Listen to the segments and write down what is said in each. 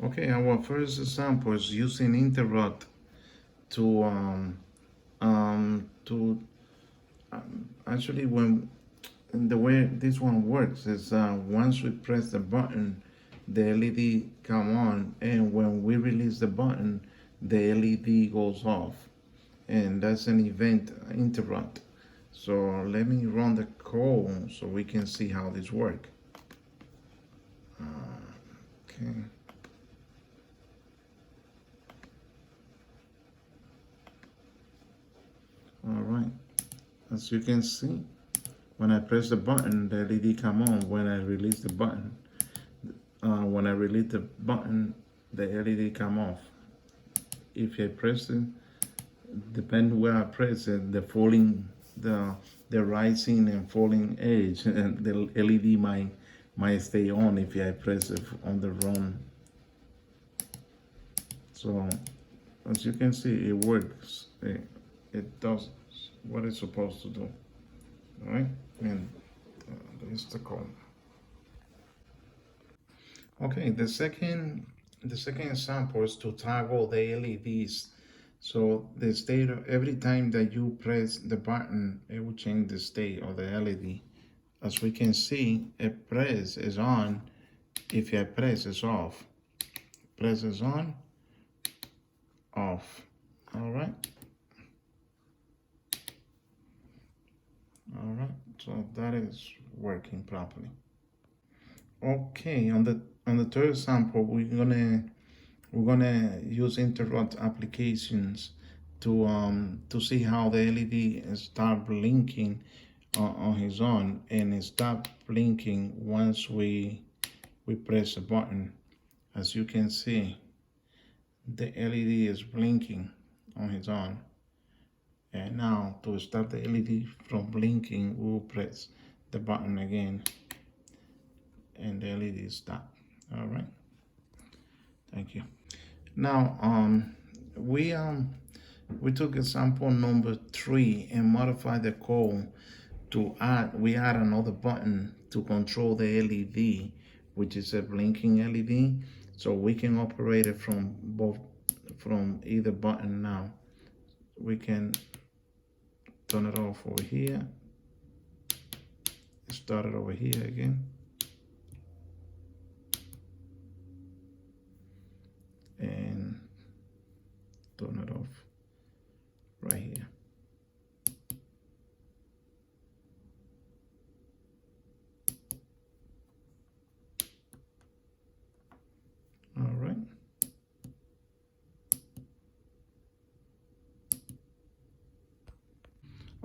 Okay, our first example is using interrupt to actually when the way this one works is once we press the button, the LED come on, and when we release the button, the LED goes off, and that's an event interrupt. So let me run the code so we can see how this works. Okay. All right. As you can see, when I press the button, the LED come on. When I release the button, the LED come off. If I press it, depend where I press it, the rising and falling edge, and the LED might stay on if I press it on the wrong. So as you can see, it works. It does what it's supposed to do. All right, and there's the code. Okay, the second example is to toggle the LEDs. So the state of every time that you press the button, it will change the state of the LED. As we can see, a press is on. If I press, it's off. Press is on, off. All right. All right. So that is working properly. Okay, on the third sample, we're gonna use interrupt applications to see how the LED start blinking on his own, and it stop blinking once we press a button. As you can see, the LED is blinking on his own. And now to stop the LED from blinking, we'll press the button again, and the LED stop. All right. Thank you. Now we took example number 3 and modified the code to add another button to control the LED, which is a blinking LED, so we can operate it from either button. Now we can turn it off over here, start it over here again, and turn it off right here. All right.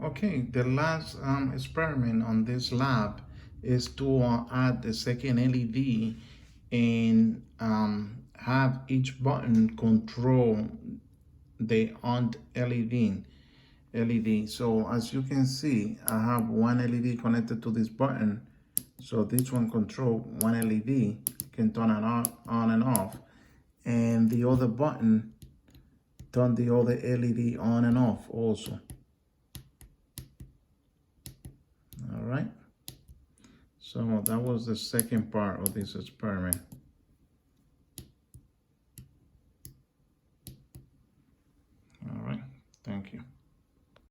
Okay, the last experiment on this lab is to add the second LED and have each button control the on LED. So as you can see, I have one LED connected to this button. So this one control one LED, can turn it on and off, and the other button turn the other LED on and off also. All right. So that was the second part of this experiment.